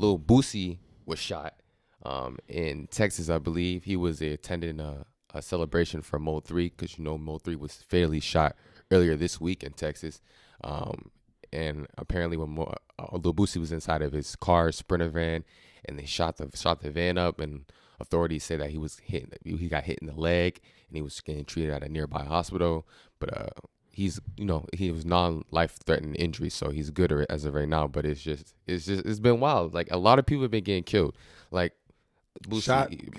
Lil Boosie was shot in Texas, I believe. He was attending a celebration for Mo 3 because, Mo 3 was fatally shot earlier this week in Texas. And apparently when Lil Boosie was inside of his car, Sprinter van, and they shot the van up, and authorities say that he got hit in the leg and he was getting treated at a nearby hospital. But he was non-life threatening injury, so he's good as of right now. But it's been wild. Like, a lot of people have been getting killed. Like, Boosie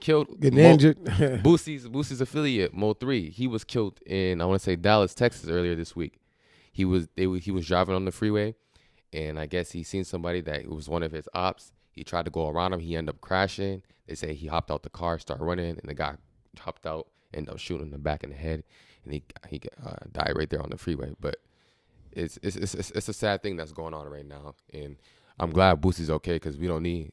killed, getting injured. Boosie's affiliate Mo 3. He was killed in, I want to say, Dallas, Texas earlier this week. He was driving on the freeway, and I guess he seen somebody that was one of his ops. He tried to go around him. He ended up crashing. They say he hopped out the car, started running, and the guy hopped out, ended up shooting him in the back of the head, and he died right there on the freeway. But it's a sad thing that's going on right now, and I'm glad Boosie's okay because we don't need,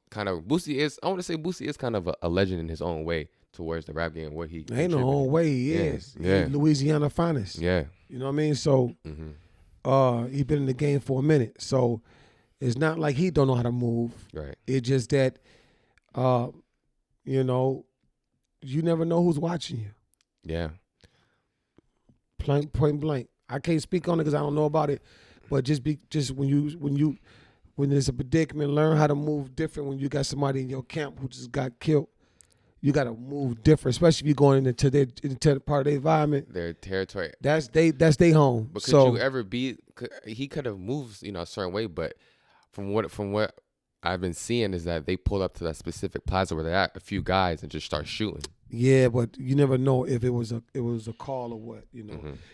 kind of Boosie is. I want to say Boosie is kind of a legend in his own way towards the rap game where he. Ain't no own way he is. Yeah. He's Louisiana finest. Yeah. You know what I mean? So, he been in the game for a minute. So, it's not like he don't know how to move. Right. It's just that, you never know who's watching you. Yeah. Point blank. I can't speak on it because I don't know about it. But just when there's a predicament, learn how to move different. When you got somebody in your camp who just got killed, you got to move different, especially if you're going into part of their environment. Their territory. That's their home. But could you ever be? He could have moved, a certain way. But from what I've been seeing is that they pulled up to that specific plaza where they're at, a few guys, and just start shooting. Yeah, but you never know if it was a call or what.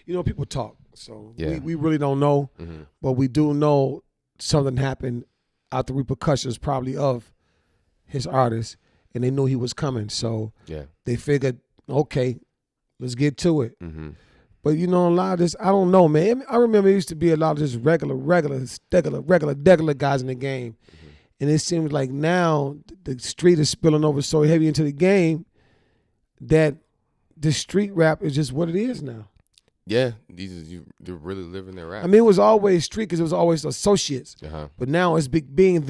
People talk, so we really don't know. But we do know something happened out the repercussions probably of his artist, and they knew he was coming. So they figured, okay, let's get to it. But a lot of this, I don't know, man. I remember it used to be a lot of just regular guys in the game. And it seems like now the street is spilling over so heavy into the game that the street rap is just what it is now. Yeah, they're really living their rap. I mean, it was always street because it was always associates. But now it's being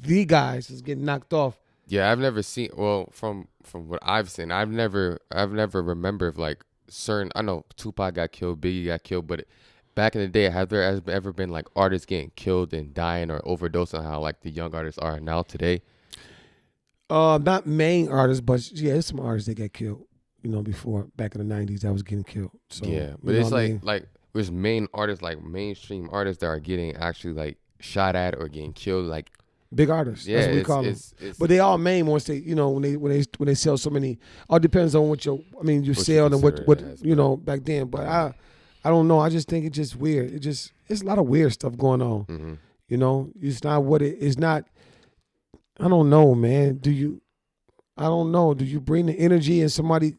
the guys is getting knocked off. Yeah, I've never seen. Well, from what I've seen, I've never remembered like certain. I know Tupac got killed, Biggie got killed, but back in the day, have there ever been like artists getting killed and dying or overdosing? How like the young artists are now today? Not main artists, but yeah, there's some artists that get killed. Before back in the '90s, that was getting killed. So yeah, but it's like there's main artists, like mainstream artists that are getting actually like shot at or getting killed, like big artists. Yeah, that's what we call them. But they all main once they, when they sell so many. All depends on what you sell and what back then. But I don't know. I just think it's just weird. It's a lot of weird stuff going on. It's not what it is. Not. I don't know, man. I don't know. Do you bring the energy and somebody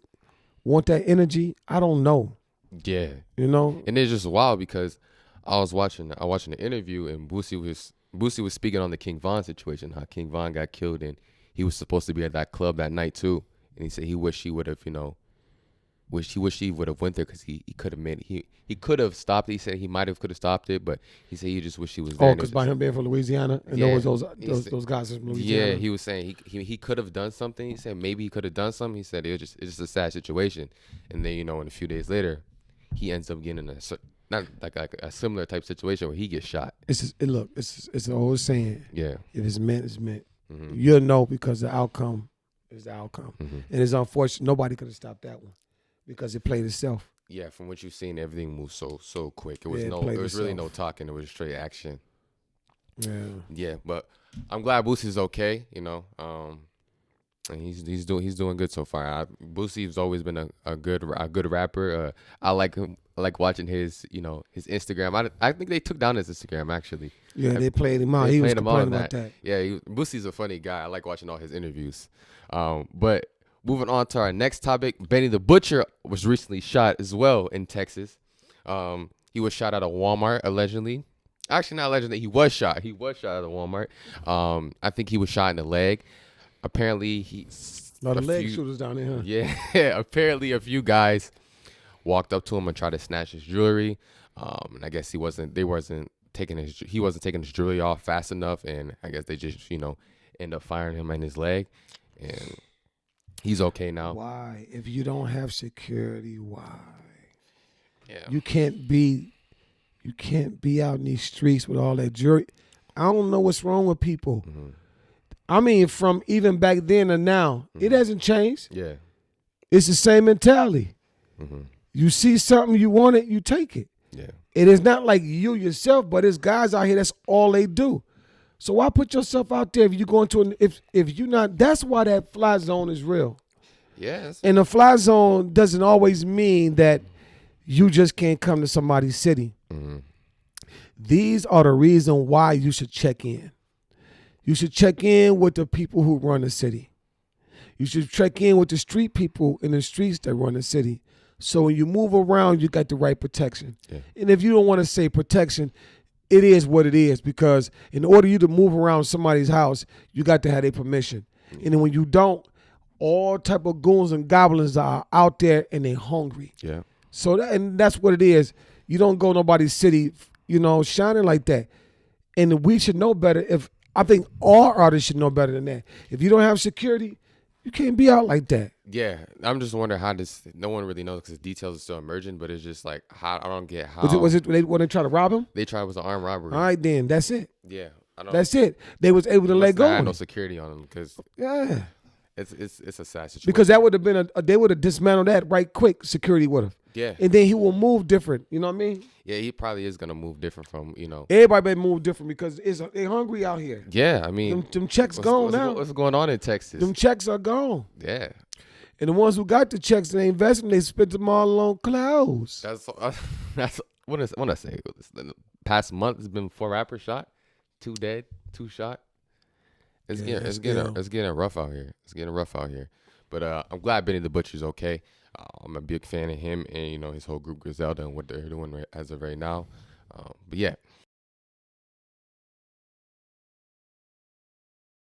want that energy? I don't know. Yeah. And it's just wild because I was watching the interview and Boosie was speaking on the King Von situation, how King Von got killed and he was supposed to be at that club that night too. And he said he wished he would have, he would have went there because he could have made it. He could have stopped it. He said he could have stopped it, but he said he just wished he was there. Oh, because by him being from Louisiana and those guys from Louisiana. Yeah, he was saying he could have done something. He said maybe he could have done something. He said it's just a sad situation. And then in a few days later, he ends up getting not like a similar type situation where he gets shot. It's an old saying. Yeah. If it's meant, it's meant. You'll know because the outcome is the outcome. And it's unfortunate. Nobody could have stopped that one because it played itself. Yeah, from what you've seen, everything moved so quick. It was really no talking. It was straight action. Yeah. Yeah, but I'm glad Boosie's okay. And he's doing good so far. Boosie's always been a good rapper. I like him. I like watching his his Instagram. I think they took down his Instagram actually. Yeah, they played him out. He was complaining about that. Yeah, Boosie's a funny guy. I like watching all his interviews. But moving on to our next topic, Benny the Butcher was recently shot as well in Texas. He was shot at a Walmart allegedly. Actually, not allegedly. He was shot. He was shot at a Walmart. I think he was shot in the leg. Apparently, a lot of leg shooters down there, huh? Yeah, apparently a few guys walked up to him and tried to snatch his jewelry. And I guess they wasn't he wasn't taking his jewelry off fast enough, and I guess they just end up firing him in his leg, and he's okay now. Why? If you don't have security, why? Yeah. You can't be out in these streets with all that jewelry. I don't know what's wrong with people. Mm-hmm. I mean, from even back then and now, it hasn't changed. Yeah. It's the same mentality. Mm-hmm. You see something, you want it, you take it. Yeah. It is not like you yourself, but it's guys out here, that's all they do. So why put yourself out there if you go into if you're not, that's why that fly zone is real. Yes. And the fly zone doesn't always mean that you just can't come to somebody's city. Mm-hmm. These are the reason why you should check in. You should check in with the people who run the city. You should check in with the street people in the streets that run the city. So when you move around, you got the right protection. Yeah. And if you don't want to say protection, it is what it is, because in order you to move around somebody's house, you got to have their permission. Mm-hmm. And then when you don't, all type of goons and goblins are out there and they're hungry. Yeah. So that's what it is. You don't go nobody's city, shining like that. And we should know better. I think all artists should know better than that. If you don't have security, you can't be out like that. Yeah, I'm just wondering how this. No one really knows because the details are still emerging. But it's just like I don't get how. Was it when they tried to rob him? They tried, it was an armed robbery. All right, then that's it. Yeah, that's it. They was able to let go. Had no security on them because it's a sad situation. Because that would have been they would have dismantled that right quick. Security would have. Yeah. And then he will move different. You know what I mean? Yeah, he probably is gonna move different from Everybody better move different because they're hungry out here. Yeah, I mean, them checks gone now. What's going on in Texas? Them checks are gone. Yeah. And the ones who got the checks, they invest them, they spent them all on clothes. That's what I say. The past month has been 4 rappers shot, 2 dead, 2 shot. It's getting rough out here. It's getting rough out here. But I'm glad Benny the Butcher's okay. I'm a big fan of him and his whole group Griselda and what they're doing as of right now. But yeah.